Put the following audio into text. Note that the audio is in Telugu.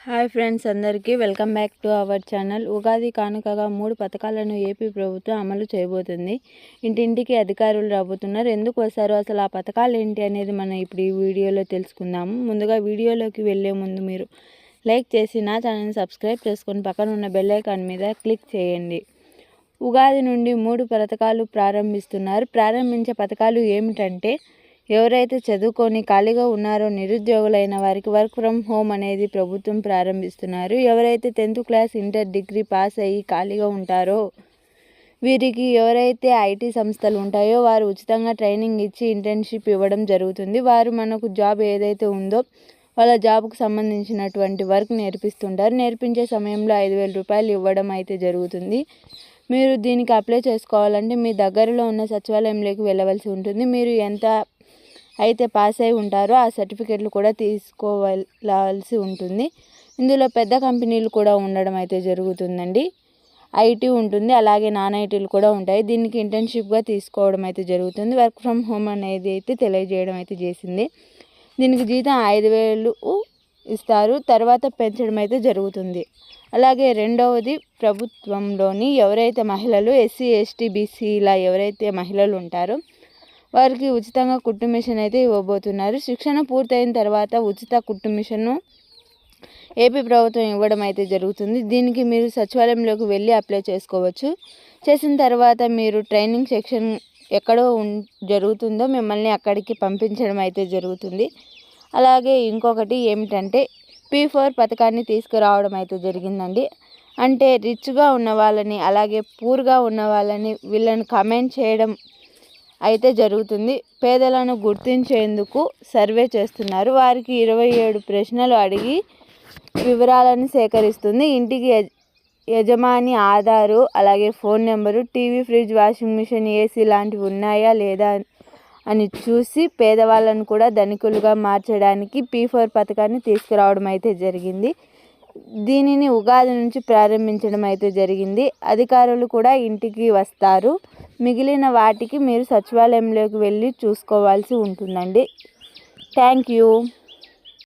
హాయ్ ఫ్రెండ్స్, అందరికీ welcome back to our channel. Ugadi కానుకగా 3 పథకాలను ఏపీ ప్రభుత్వం అమలు చేయబోతుంది. ఇంటింటికి అధికారులు రాబోతున్నారు. ఎందుకు వస్తారో, అసలు ఆ పథకాలు ఏంటి అనేది మనం ఇప్పుడు ఈ వీడియోలో తెలుసుకుందాము. ముందుగా వీడియోలోకి వెళ్ళే ముందు మీరు లైక్ చేసి నా ఛానల్ని సబ్స్క్రైబ్ చేసుకొని పక్కన ఉన్న బెల్ ఐకాన్ మీద క్లిక్ చేయండి. ఉగాది నుండి 3 పథకాలు ప్రారంభిస్తున్నారు. ప్రారంభించే పథకాలు ఏమిటంటే, ఎవరైతే చదువుకొని ఖాళీగా ఉన్నారో నిరుద్యోగులైన వారికి వర్క్ ఫ్రమ్ హోమ్ అనేది ప్రభుత్వం ప్రారంభిస్తున్నారు. ఎవరైతే 10th class, inter, degree pass అయ్యి ఖాళీగా ఉంటారో వీరికి ఎవరైతే ఐటీ సంస్థలు ఉంటాయో వారు ఉచితంగా ట్రైనింగ్ ఇచ్చి ఇంటర్న్షిప్ ఇవ్వడం జరుగుతుంది. వారు మనకు జాబ్ ఏదైతే ఉందో వాళ్ళ జాబ్కు సంబంధించినటువంటి వర్క్ నేర్పిస్తుంటారు. నేర్పించే సమయంలో 5,000 రూపాయలు ఇవ్వడం అయితే జరుగుతుంది. మీరు దీనికి అప్లై చేసుకోవాలంటే మీ దగ్గరలో ఉన్న సచివాలయంలోకి వెళ్ళవలసి ఉంటుంది. మీరు ఎంత అయితే పాస్ అయి ఉంటారో ఆ సర్టిఫికెట్లు కూడా తీసుకోవాల్సి ఉంటుంది. ఇందులో పెద్ద కంపెనీలు కూడా ఉండడం అయితే జరుగుతుందండి. ఐటీ ఉంటుంది, అలాగే నాన్ ఐటీలు కూడా ఉంటాయి. దీనికి ఇంటర్న్షిప్గా తీసుకోవడం అయితే జరుగుతుంది. వర్క్ ఫ్రమ్ హోమ్ అనేది అయితే తెలియజేయడం అయితే చేసింది. దీనికి జీతం 5,000 ఇస్తారు, తర్వాత పెంచడం అయితే జరుగుతుంది. అలాగే రెండవది, ప్రభుత్వంలోని ఎవరైతే మహిళలు ఎస్సీ, ఎస్టీ, బీసీ ఇలా ఎవరైతే మహిళలు ఉంటారో వారికి ఉచితంగా కుట్టు మిషన్ అయితే ఇవ్వబోతున్నారు. శిక్షణ పూర్తయిన తర్వాత ఉచిత కుట్టు మిషన్ను ఏపీ ప్రభుత్వం ఇవ్వడం అయితే జరుగుతుంది. దీనికి మీరు సచివాలయంలోకి వెళ్ళి అప్లై చేసుకోవచ్చు. చేసిన తర్వాత మీరు ట్రైనింగ్ సెక్షన్ ఎక్కడో జరుగుతుందో మిమ్మల్ని అక్కడికి పంపించడం అయితే జరుగుతుంది. అలాగే ఇంకొకటి ఏమిటంటే, P4 పథకాన్ని తీసుకురావడం అయితే జరిగిందండి. అంటే రిచ్గా ఉన్న వాళ్ళని, అలాగే పూర్గా ఉన్న వాళ్ళని వీళ్ళని కమెంట్ చేయడం అయితే జరుగుతుంది. పేదలను గుర్తించేందుకు సర్వే చేస్తున్నారు. వారికి 27 ప్రశ్నలు అడిగి వివరాలను సేకరిస్తుంది. ఇంటికి యజమాని ఆధారు, అలాగే phone number, TV, fridge, washing machine, AC లాంటివి ఉన్నాయా లేదా అని చూసి పేదవాళ్ళను కూడా ధనికులుగా మార్చడానికి P4 పథకాన్ని తీసుకురావడం అయితే జరిగింది. దీనిని ఉగాది నుంచి ప్రారంభించడం అయితే జరిగింది. అధికారులు కూడా ఇంటికి వస్తారు. మిగిలిన వాటికి మీరు సచివాలయంలోకి వెళ్ళి చూసుకోవాల్సి ఉంటుందండి. Thank you.